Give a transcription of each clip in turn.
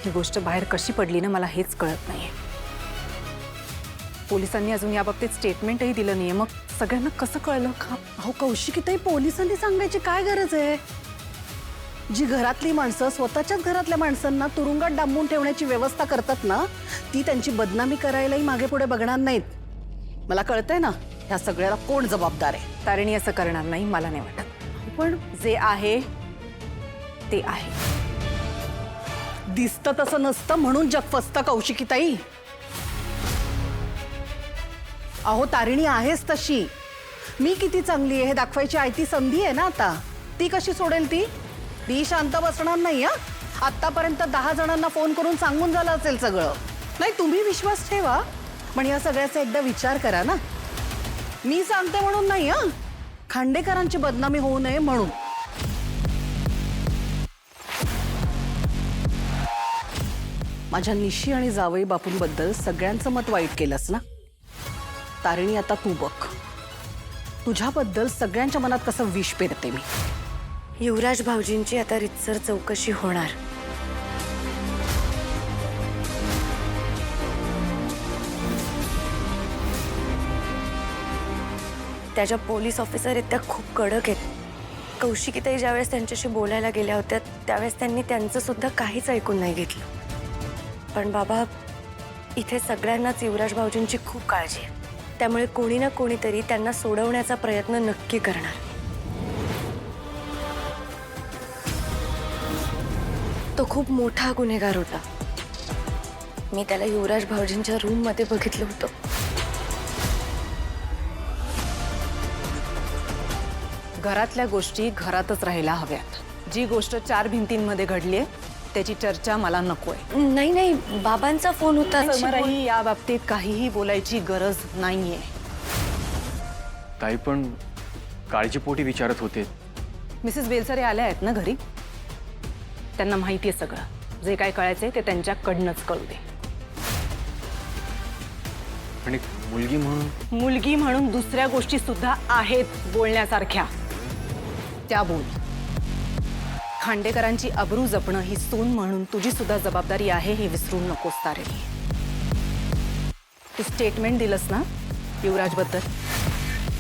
ही गोष्ट बाहेर कशी पडली ना मला हेच कळत नाहीये। पोलिसांनी अजून याबाबतीत स्टेटमेंटही दिलं नाहीये, मग सगळ्यांना कसं कळलं का? अहो कौशिकीताई, पोलिसांनी सांगायची काय गरज आहे? जी घरातली माणसं स्वतःच्याच घरातल्या माणसांना तुरुंगात डांबून ठेवण्याची व्यवस्था करतात ना, ती त्यांची बदनामी करायलाही मागे पुढे बघणार नाहीत। मला कळतंय ना ह्या सगळ्याला कोण जबाबदार आहे। तारिणी असं करणार नाही मला नाही वाटत, पण जे आहे ते आहे। दिसतं तसं नसतं म्हणून जग फसतं कौशिकीताई। अहो तारिणी आहेच तशी, मी किती चांगली आहे हे दाखवायची आयती संधी आहे ना आता। ती कशी सोडेल? ती शांत बसणार नाही। आतापर्यंत 10 जणांना फोन करून सांगून झालं असेल सगळं। नाही तुम्ही विश्वास ठेवा, पण या सगळ्याचा एकदा विचार करा ना। मी सांगते म्हणून नाही, खांडेकरांची बदनामी होऊ नये म्हणून। माझ्या निशी आणि जावई बापूंबद्दल सगळ्यांचं मत वाईट केलंस ना तारिणी, आता तू बघ तुझ्याबद्दल सगळ्यांच्या मनात कसं विष पेरते मी। युवराज भाऊजींची आता रितसर चौकशी होणार। त्याच्या पोलीस ऑफिसर आहेत त्या खूप कडक आहेत। कौशिकीताई ज्यावेळेस त्यांच्याशी बोलायला गेल्या होत्या त्यावेळेस त्यांनी त्यांचं सुद्धा काहीच ऐकून नाही घेतलं। पण बाबा, इथे सगळ्यांनाच युवराज भाऊजींची खूप काळजी आहे, त्यामुळे कोणी ना कोणीतरी त्यांना सोडवण्याचा प्रयत्न नक्की करणार। तो खूप मोठा गुन्हेगार होता। मी त्याला युवराज भाऊजींच्या रूम मध्ये बघितलं होतं। घरातल्या गोष्टी घरातच राहायला हव्यात। जी गोष्ट 4 भिंतींमध्ये घडलीये त्याची चर्चा मला नकोय। नाही नाही, बाबांचा फोन होता। समरही या बाबतीत काहीही बोलायची गरज नाहीये। ताई पण काळजीपोटी विचारत होते। मिसेस बेलसरे आल्या आहेत ना घरी, त्यांना माहिती आहे सगळं। जे काय कळायचंय ते त्यांच्याकडनंच कळू दे। पण एक मुलगी म्हणून दुसऱ्या गोष्टी सुद्धा आहेत बोलण्यासारख्या, त्या बोल। खांडेकरांची अब्रू जपणं ही सून म्हणून तुझी सुद्धा जबाबदारी आहे हे विसरू नकोस तारिणी। तू स्टेटमेंट दिलंस ना युवराजबद्दल,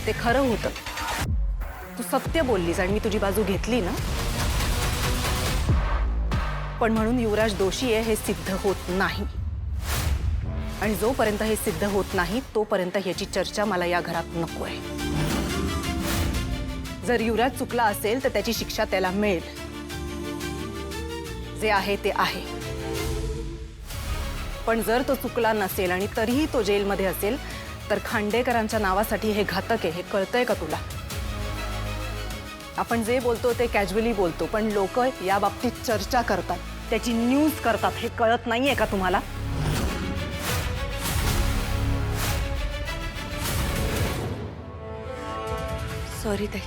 ते खरं होतं। तू सत्य बोललीस आणि मी तुझी बाजू घेतली ना, पण म्हणून युवराज दोषी आहे हे सिद्ध होत नाही। आणि जोपर्यंत हे सिद्ध होत नाही तोपर्यंत ह्याची चर्चा मला या घरात नकोय। जर युवराज चुकला असेल तर त्याची शिक्षा त्याला मिळेल। जे आहे ते आहे। पण जर तो चुकला नसेल आणि तरीही तो जेलमध्ये असेल तर खांडेकरांच्या नावासाठी हे घातक आहे, हे कळतंय का तुला? आपण जे बोलतो ते कॅज्युअली बोलतो, पण लोक या बाबतीत चर्चा करतात, त्याची न्यूज करतात। हे कळत नाहीये का तुम्हाला? सॉरी ताई।